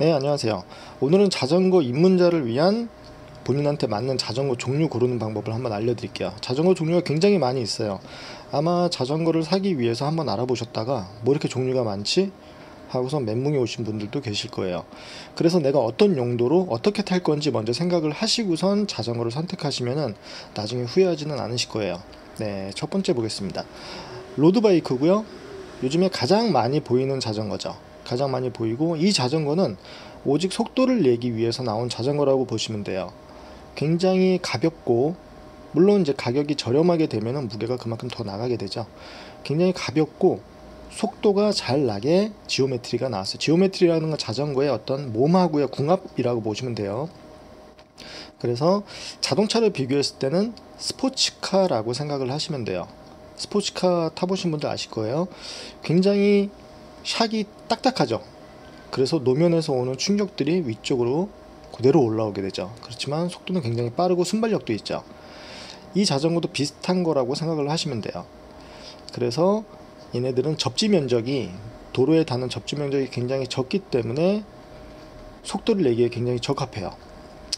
네, 안녕하세요. 오늘은 자전거 입문자를 위한 본인한테 맞는 자전거 종류 고르는 방법을 한번 알려드릴게요. 자전거 종류가 굉장히 많이 있어요. 아마 자전거를 사기 위해서 한번 알아보셨다가 뭐 이렇게 종류가 많지? 하고서 멘붕이 오신 분들도 계실 거예요. 그래서 내가 어떤 용도로 어떻게 탈 건지 먼저 생각을 하시고선 자전거를 선택하시면은 나중에 후회하지는 않으실 거예요. 네, 첫 번째 보겠습니다. 로드바이크고요. 요즘에 가장 많이 보이는 자전거죠. 가장 많이 보이고, 이 자전거는 오직 속도를 내기 위해서 나온 자전거라고 보시면 돼요. 굉장히 가볍고, 물론 이제 가격이 저렴하게 되면은 무게가 그만큼 더 나가게 되죠. 굉장히 가볍고 속도가 잘 나게 지오메트리가 나왔어요. 지오메트리라는 건 자전거의 어떤 몸하고의 궁합이라고 보시면 돼요. 그래서 자동차를 비교했을 때는 스포츠카라고 생각을 하시면 돼요. 스포츠카 타보신 분들 아실 거예요. 굉장히 샥이 딱딱하죠. 그래서 노면에서 오는 충격들이 위쪽으로 그대로 올라오게 되죠. 그렇지만 속도는 굉장히 빠르고 순발력도 있죠. 이 자전거도 비슷한 거라고 생각을 하시면 돼요. 그래서 얘네들은 접지 면적이, 도로에 닿는 접지 면적이 굉장히 적기 때문에 속도를 내기에 굉장히 적합해요.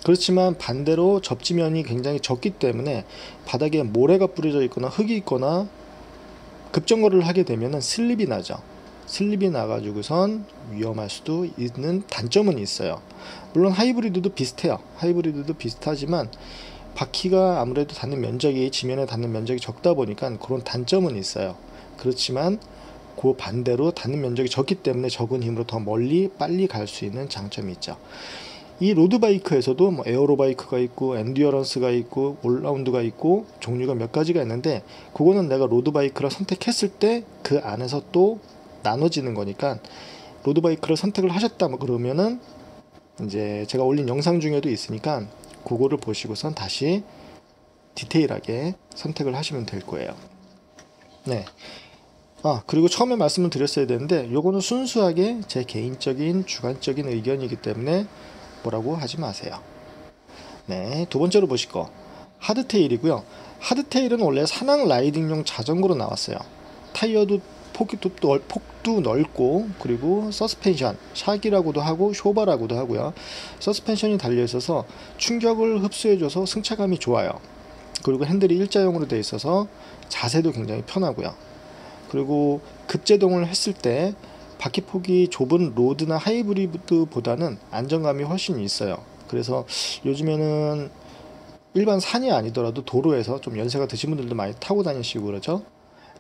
그렇지만 반대로 접지면이 굉장히 적기 때문에 바닥에 모래가 뿌려져 있거나 흙이 있거나 급정거를 하게 되면 슬립이 나죠. 슬립이 나가지고선 위험할 수도 있는 단점은 있어요. 물론 하이브리드도 비슷해요. 하이브리드도 비슷하지만 바퀴가 아무래도 닿는 면적이, 지면에 닿는 면적이 적다 보니까 그런 단점은 있어요. 그렇지만 그 반대로 닿는 면적이 적기 때문에 적은 힘으로 더 멀리 빨리 갈 수 있는 장점이 있죠. 이 로드바이크에서도 뭐 에어로바이크가 있고 엔듀어런스가 있고 올라운드가 있고 종류가 몇 가지가 있는데, 그거는 내가 로드바이크를 선택했을 때 그 안에서 또 나눠지는 거니까, 로드바이크를 선택을 하셨다 그러면은 이제 제가 올린 영상 중에도 있으니까 그거를 보시고선 다시 디테일하게 선택을 하시면 될 거예요. 네. 그리고 처음에 말씀을 드렸어야 되는데, 요거는 순수하게 제 개인적인 주관적인 의견이기 때문에 뭐라고 하지 마세요. 네, 두 번째로 보실 거 하드테일이고요. 하드테일은 원래 산악 라이딩용 자전거로 나왔어요. 타이어도 폭도 넓고, 그리고 서스펜션, 샥이라고도 하고 쇼바라고도 하고요. 서스펜션이 달려 있어서 충격을 흡수해줘서 승차감이 좋아요. 그리고 핸들이 일자형으로 되어 있어서 자세도 굉장히 편하고요. 그리고 급제동을 했을 때 바퀴폭이 좁은 로드나 하이브리드보다는 안정감이 훨씬 있어요. 그래서 요즘에는 일반 산이 아니더라도 도로에서 좀 연세가 드신 분들도 많이 타고 다니시고 그러죠.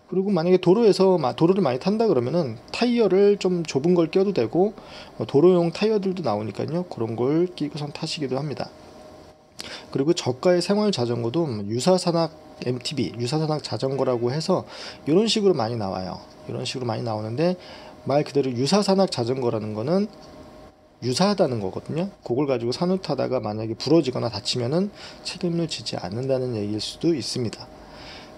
그리고 만약에 도로를 많이 탄다 그러면은 타이어를 좀 좁은 걸 껴도 되고, 도로용 타이어들도 나오니까요. 그런 걸 끼고선 타시기도 합니다. 그리고 저가의 생활 자전거도 유사산악 MTB, 유사산악 자전거라고 해서 이런 식으로 많이 나와요. 이런 식으로 많이 나오는데, 말 그대로 유사산악 자전거라는 거는 유사하다는 거거든요. 그걸 가지고 산을 타다가 만약에 부러지거나 다치면은 책임을 지지 않는다는 얘기일 수도 있습니다.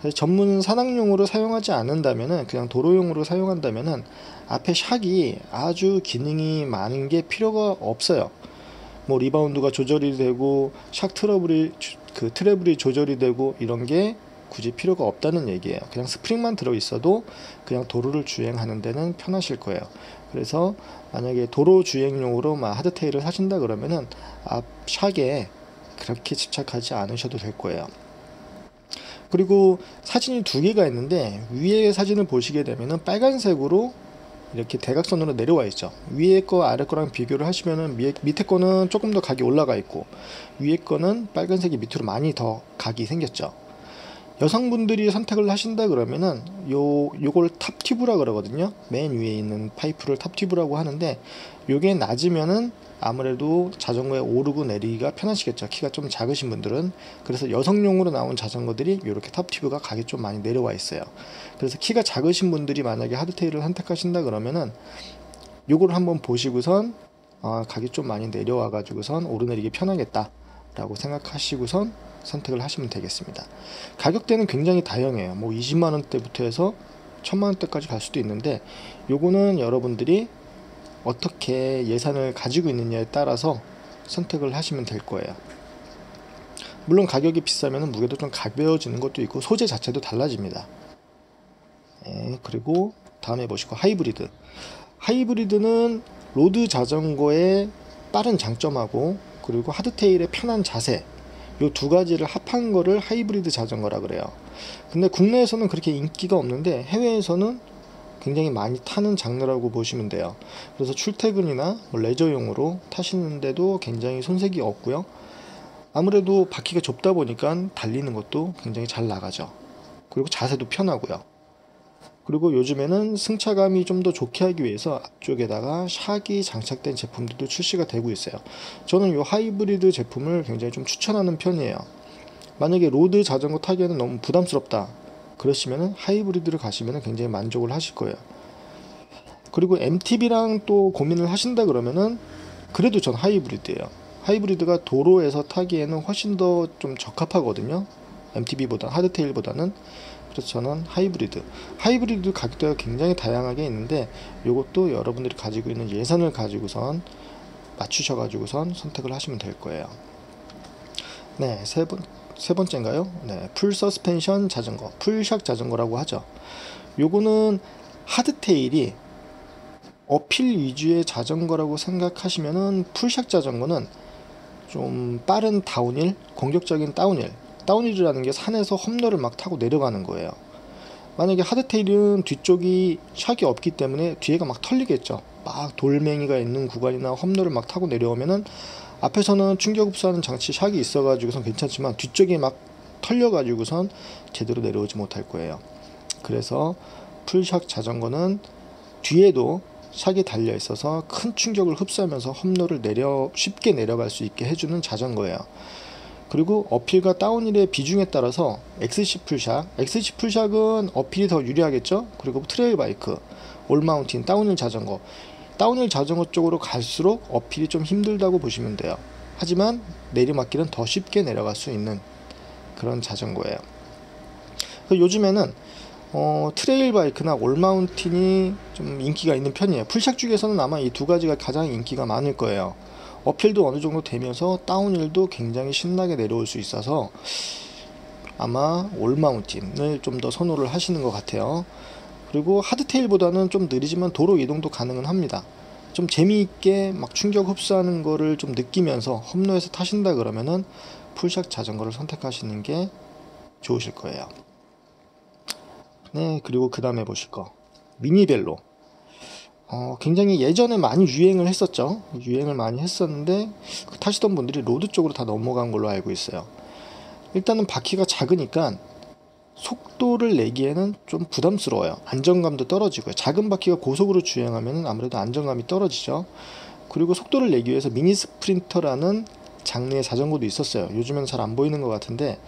그래서 전문 산악용으로 사용하지 않는다면은, 그냥 도로용으로 사용한다면은 앞에 샥이 아주 기능이 많은 게 필요가 없어요. 뭐 리바운드가 조절이 되고 샥 트러블이 조절이 되고 이런 게 굳이 필요가 없다는 얘기예요. 그냥 스프링만 들어 있어도 그냥 도로를 주행하는 데는 편하실 거예요. 그래서 만약에 도로 주행용으로 하드테일을 사신다 그러면은 앞 샥에 그렇게 집착하지 않으셔도 될 거예요. 그리고 사진이 두 개가 있는데, 위에 사진을 보시게 되면은 빨간색으로 이렇게 대각선으로 내려와 있죠. 위에 거 아래 거랑 비교를 하시면은 밑에 거는 조금 더 각이 올라가 있고, 위에 거는 빨간색이 밑으로 많이 더 각이 생겼죠. 여성분들이 선택을 하신다 그러면은 요걸 탑튜브라 그러거든요. 맨 위에 있는 파이프를 탑튜브라고 하는데, 요게 낮으면은 아무래도 자전거에 오르고 내리기가 편하시겠죠. 키가 좀 작으신 분들은. 그래서 여성용으로 나온 자전거들이 이렇게 탑튜브가 각이 좀 많이 내려와 있어요. 그래서 키가 작으신 분들이 만약에 하드테일을 선택하신다 그러면은 요걸 한번 보시고선 각이 좀 많이 내려와 가지고선 오르내리기 편하겠다 라고 생각하시고선 선택을 하시면 되겠습니다. 가격대는 굉장히 다양해요. 뭐 20만원대부터 해서 1000만원대까지 갈 수도 있는데, 요거는 여러분들이 어떻게 예산을 가지고 있느냐에 따라서 선택을 하시면 될 거예요. 물론 가격이 비싸면 무게도 좀 가벼워지는 것도 있고 소재 자체도 달라집니다. 네, 그리고 다음에 보시고 하이브리드는 로드 자전거의 빠른 장점하고 그리고 하드테일의 편한 자세, 요 두 가지를 합한 거를 하이브리드 자전거라 그래요. 근데 국내에서는 그렇게 인기가 없는데 해외에서는 굉장히 많이 타는 장르라고 보시면 돼요. 그래서 출퇴근이나 뭐 레저용으로 타시는데도 굉장히 손색이 없고요. 아무래도 바퀴가 좁다 보니까 달리는 것도 굉장히 잘 나가죠. 그리고 자세도 편하고요. 그리고 요즘에는 승차감이 좀 더 좋게 하기 위해서 앞쪽에다가 샥이 장착된 제품들도 출시가 되고 있어요. 저는 이 하이브리드 제품을 굉장히 좀 추천하는 편이에요. 만약에 로드 자전거 타기에는 너무 부담스럽다 그러시면은 하이브리드를 가시면은 굉장히 만족을 하실 거예요. 그리고 MTB랑 또 고민을 하신다 그러면은 그래도 전 하이브리드예요. 하이브리드가 도로에서 타기에는 훨씬 더 좀 적합하거든요. MTB보다 하드테일보다는. 그래서 저는 하이브리드 가격대가 굉장히 다양하게 있는데 이것도 여러분들이 가지고 있는 예산을 가지고선 맞추셔가지고선 선택을 하시면 될 거예요. 네, 세 번째인가요? 네, 풀 서스펜션 자전거, 풀샥 자전거라고 하죠. 요거는 하드테일이 어필 위주의 자전거라고 생각하시면은 풀샥 자전거는 좀 빠른 다운힐, 공격적인 다운힐이라는 게 산에서 험로를 막 타고 내려가는 거예요. 만약에 하드테일은 뒤쪽이 샥이 없기 때문에 뒤에가 막 털리겠죠. 막 돌멩이가 있는 구간이나 험로를 막 타고 내려오면은 앞에서는 충격 흡수하는 장치 샥이 있어가지고선 괜찮지만 뒤쪽이 막 털려가지고선 제대로 내려오지 못할 거예요. 그래서 풀샥 자전거는 뒤에도 샥이 달려 있어서 큰 충격을 흡수하면서 험로를 쉽게 내려갈 수 있게 해주는 자전거예요. 그리고 어필과 다운힐의 비중에 따라서 XC 풀샥은 어필이 더 유리하겠죠. 그리고 트레일 바이크, 올마운틴, 다운힐 자전거 쪽으로 갈수록 어필이 좀 힘들다고 보시면 돼요. 하지만 내리막길은 더 쉽게 내려갈 수 있는 그런 자전거예요. 요즘에는 트레일 바이크나 올마운틴이 좀 인기가 있는 편이에요. 풀샥 중에서는 아마 이 두 가지가 가장 인기가 많을 거예요. 어필도 어느 정도 되면서 다운힐도 굉장히 신나게 내려올 수 있어서 아마 올마운틴을 좀 더 선호를 하시는 것 같아요. 그리고 하드테일보다는 좀 느리지만 도로 이동도 가능은 합니다. 좀 재미있게 막 충격 흡수하는 거를 좀 느끼면서 험로에서 타신다 그러면은 풀샥 자전거를 선택하시는 게 좋으실 거예요. 네, 그리고 그 다음에 보실 거 미니벨로. 굉장히 예전에 많이 유행을 했었죠. 유행을 많이 했었는데 타시던 분들이 로드 쪽으로 다 넘어간 걸로 알고 있어요. 일단은 바퀴가 작으니까 속도를 내기에는 좀 부담스러워요. 안정감도 떨어지고요. 작은 바퀴가 고속으로 주행하면 아무래도 안정감이 떨어지죠. 그리고 속도를 내기 위해서 미니 스프린터라는 장르의 자전거도 있었어요. 요즘엔 잘 안 보이는 것 같은데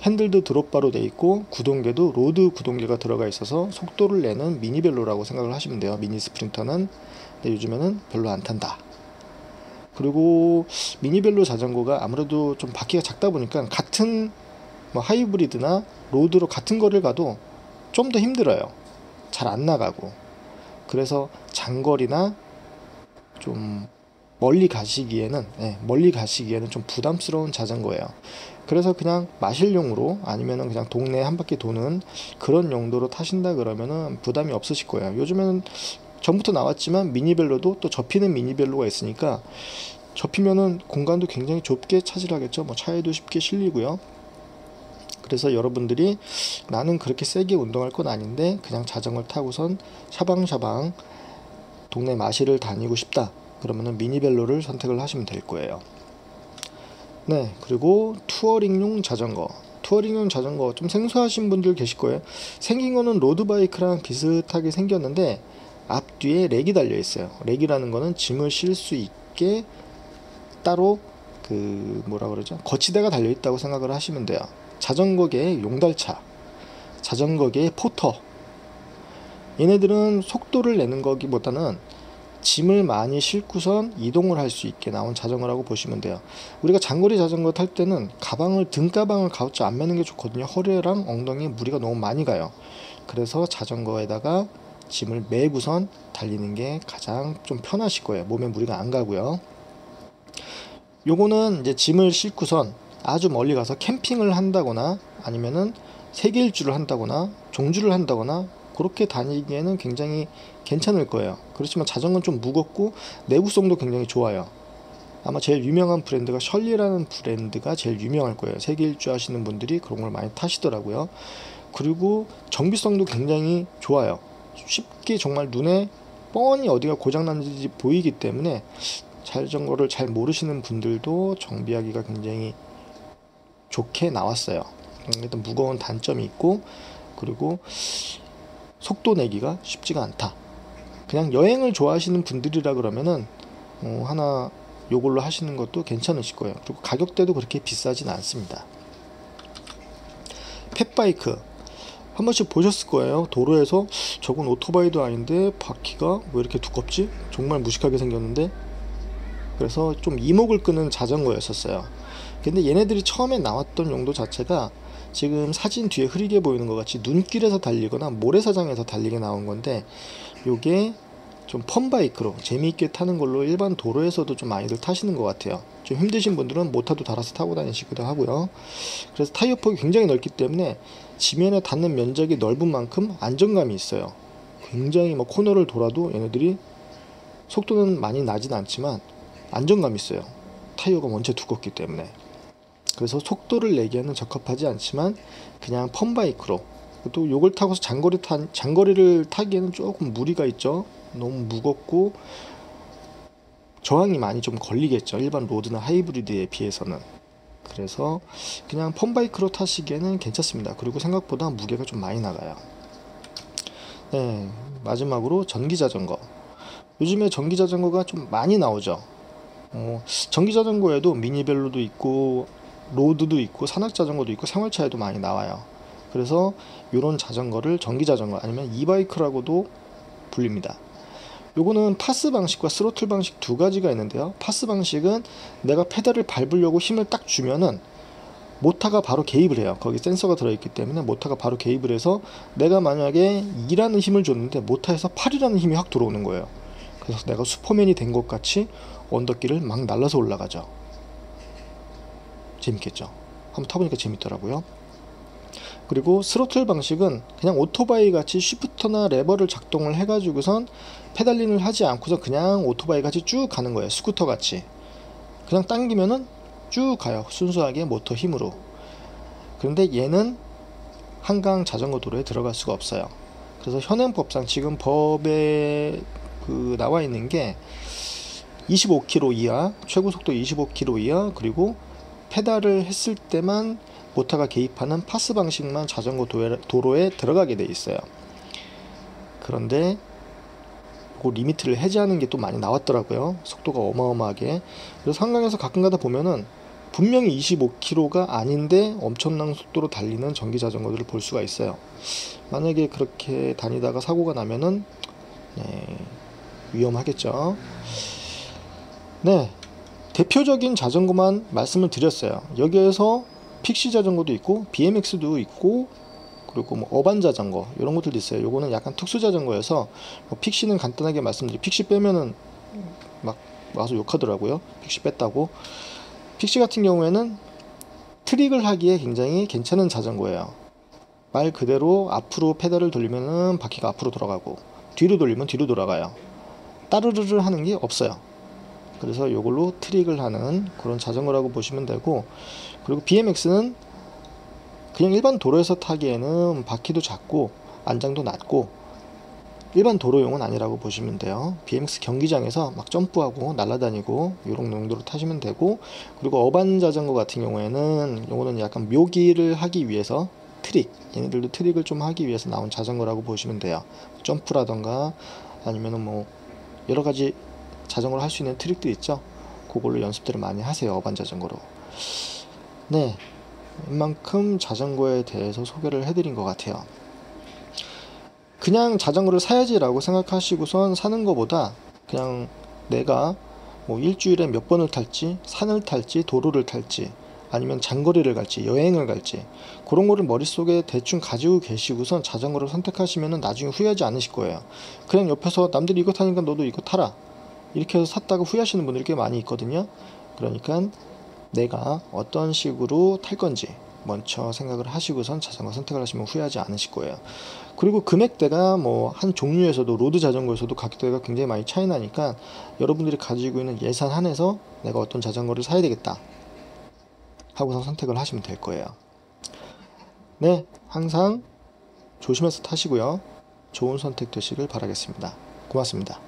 핸들도 드롭바로 돼 있고 구동계도 로드 구동계가 들어가 있어서 속도를 내는 미니벨로라고 생각을 하시면 돼요. 미니 스프린터는. 근데 요즘에는 별로 안 탄다. 그리고 미니벨로 자전거가 아무래도 좀 바퀴가 작다 보니까 같은 뭐 하이브리드나 로드로 같은 거리를 가도 좀 더 힘들어요. 잘 안 나가고. 그래서 장거리나 좀 멀리 가시기에는 좀 부담스러운 자전거예요. 그래서 그냥 마실용으로 아니면은 그냥 동네 한 바퀴 도는 그런 용도로 타신다 그러면은 부담이 없으실 거예요. 요즘에는 전부터 나왔지만 미니벨로도 또 접히는 미니벨로가 있으니까 접히면은 공간도 굉장히 좁게 차지하겠죠. 뭐 차에도 쉽게 실리고요. 그래서 여러분들이 나는 그렇게 세게 운동할 건 아닌데 그냥 자전거를 타고선 샤방샤방 동네 마실을 다니고 싶다 그러면은 미니벨로를 선택을 하시면 될 거예요. 네, 그리고 투어링용 자전거 좀 생소하신 분들 계실 거예요. 생긴 거는 로드바이크랑 비슷하게 생겼는데 앞뒤에 렉이 달려 있어요. 렉이라는 거는 짐을 실 수 있게 따로 거치대가 달려 있다고 생각을 하시면 돼요. 자전거계의 용달차, 자전거계의 포터. 얘네들은 속도를 내는 거기보다는 짐을 많이 싣고선 이동을 할 수 있게 나온 자전거라고 보시면 돼요. 우리가 장거리 자전거 탈 때는 등가방을 가급적 안 매는 게 좋거든요. 허리랑 엉덩이에 무리가 너무 많이 가요. 그래서 자전거에다가 짐을 매고선 달리는 게 가장 좀 편하실 거예요. 몸에 무리가 안 가고요. 요거는 이제 짐을 싣고선 아주 멀리 가서 캠핑을 한다거나 아니면은 세계 일주를 한다거나 종주를 한다거나 그렇게 다니기에는 굉장히 괜찮을 거예요. 그렇지만 자전거는 좀 무겁고 내구성도 굉장히 좋아요. 아마 제일 유명한 브랜드가 셜리라는 브랜드가 제일 유명할 거예요. 세계 일주 하시는 분들이 그런 걸 많이 타시더라고요. 그리고 정비성도 굉장히 좋아요. 쉽게 정말 눈에 뻔히 어디가 고장났는지 보이기 때문에 자전거를 잘 모르시는 분들도 정비하기가 굉장히 좋게 나왔어요. 일단 무거운 단점이 있고, 그리고 속도 내기가 쉽지가 않다. 그냥 여행을 좋아하시는 분들이라 그러면은 하나 요걸로 하시는 것도 괜찮으실 거예요. 그리고 가격대도 그렇게 비싸진 않습니다. 펫바이크 한 번씩 보셨을 거예요. 도로에서 저건 오토바이도 아닌데 바퀴가 왜 이렇게 두껍지? 정말 무식하게 생겼는데. 그래서 좀 이목을 끄는 자전거였었어요. 근데 얘네들이 처음에 나왔던 용도 자체가 지금 사진 뒤에 흐리게 보이는 것 같이 눈길에서 달리거나 모래사장에서 달리게 나온 건데, 요게 좀 펀바이크로 재미있게 타는 걸로 일반 도로에서도 좀 많이들 타시는 것 같아요. 좀 힘드신 분들은 모타도 달아서 타고 다니시기도 하고요. 그래서 타이어 폭이 굉장히 넓기 때문에 지면에 닿는 면적이 넓은 만큼 안정감이 있어요. 굉장히 코너를 돌아도 얘네들이 속도는 많이 나진 않지만 안정감이 있어요. 타이어가 원체 두껍기 때문에. 그래서 속도를 내기에는 적합하지 않지만 그냥 펀바이크로, 또 요걸 타고서 장거리를 타기에는 조금 무리가 있죠. 너무 무겁고 저항이 많이 좀 걸리겠죠, 일반 로드나 하이브리드에 비해서는. 그래서 그냥 펀바이크로 타시기에는 괜찮습니다. 그리고 생각보다 무게가 좀 많이 나가요. 네, 마지막으로 전기자전거. 요즘에 전기자전거가 좀 많이 나오죠. 전기자전거에도 미니벨로도 있고 로드도 있고 산악자전거도 있고 생활차에도 많이 나와요. 그래서 이런 자전거를 전기자전거 아니면 이바이크라고도 불립니다. 요거는 파스 방식과 스로틀 방식 두 가지가 있는데요. 파스 방식은 내가 페달을 밟으려고 힘을 딱 주면은 모터가 바로 개입을 해요. 거기 센서가 들어있기 때문에 모터가 바로 개입을 해서 내가 만약에 2라는 힘을 줬는데 모터에서 8이라는 힘이 확 들어오는 거예요. 그래서 내가 슈퍼맨이 된 것 같이 언덕길을 막 날라서 올라가죠. 재밌겠죠? 한번 타보니까 재밌더라고요. 그리고 스로틀 방식은 그냥 오토바이 같이 쉬프터나 레버를 작동을 해가지고선 페달링을 하지 않고서 그냥 오토바이 같이 쭉 가는 거예요. 스쿠터 같이 그냥 당기면은 쭉 가요. 순수하게 모터 힘으로. 그런데 얘는 한강 자전거 도로에 들어갈 수가 없어요. 그래서 현행법상 지금 법에 나와 있는 게 25km 이하, 최고 속도 25km 이하, 그리고 페달을 했을 때만 모터가 개입하는 파스 방식만 자전거 도로에 들어가게 돼 있어요. 그런데 그 리미트를 해제하는 게 또 많이 나왔더라고요. 속도가 어마어마하게. 그래서 한강에서 가끔 가다 보면은 분명히 25km가 아닌데 엄청난 속도로 달리는 전기 자전거들을 볼 수가 있어요. 만약에 그렇게 다니다가 사고가 나면은 위험하겠죠. 네, 대표적인 자전거만 말씀을 드렸어요. 여기에서 픽시 자전거도 있고 BMX도 있고, 그리고 어반 자전거 이런 것들도 있어요. 요거는 약간 특수 자전거여서 픽시는 간단하게 말씀드리면, 픽시 빼면은 막 와서 욕하더라고요. 픽시 뺐다고. 픽시 같은 경우에는 트릭을 하기에 굉장히 괜찮은 자전거예요. 말 그대로 앞으로 페달을 돌리면은 바퀴가 앞으로 돌아가고, 뒤로 돌리면 뒤로 돌아가요. 따르르르 하는 게 없어요. 그래서 요걸로 트릭을 하는 그런 자전거라고 보시면 되고, 그리고 BMX는 그냥 일반 도로에서 타기에는 바퀴도 작고 안장도 낮고 일반 도로용은 아니라고 보시면 돼요. BMX 경기장에서 막 점프하고 날아다니고 이런 용도로 타시면 되고, 그리고 어반 자전거 같은 경우에는 요거는 약간 묘기를 하기 위해서 얘네들도 트릭을 좀 하기 위해서 나온 자전거라고 보시면 돼요. 점프라던가 아니면은 여러가지 자전거를 할 수 있는 트릭도 있죠. 그걸로 연습들을 많이 하세요, 어반 자전거로. 네, 웬만큼 자전거에 대해서 소개를 해드린 것 같아요. 그냥 자전거를 사야지 라고 생각하시고선 사는 것보다 그냥 내가 일주일에 몇 번을 탈지, 산을 탈지, 도로를 탈지, 아니면 장거리를 갈지, 여행을 갈지, 그런 거를 머릿속에 대충 가지고 계시고선 자전거를 선택하시면 나중에 후회하지 않으실 거예요. 그냥 옆에서 남들이 이거 타니까 너도 이거 타라, 이렇게 해서 샀다가 후회하시는 분들이 꽤 많이 있거든요. 그러니까 내가 어떤 식으로 탈 건지, 먼저 생각을 하시고선 자전거 선택을 하시면 후회하지 않으실 거예요. 그리고 금액대가 뭐 한 종류에서도 로드 자전거에서도 가격대가 굉장히 많이 차이 나니까 여러분들이 가지고 있는 예산 한에서 내가 어떤 자전거를 사야 되겠다 하고서 선택을 하시면 될 거예요. 네, 항상 조심해서 타시고요. 좋은 선택 되시길 바라겠습니다. 고맙습니다.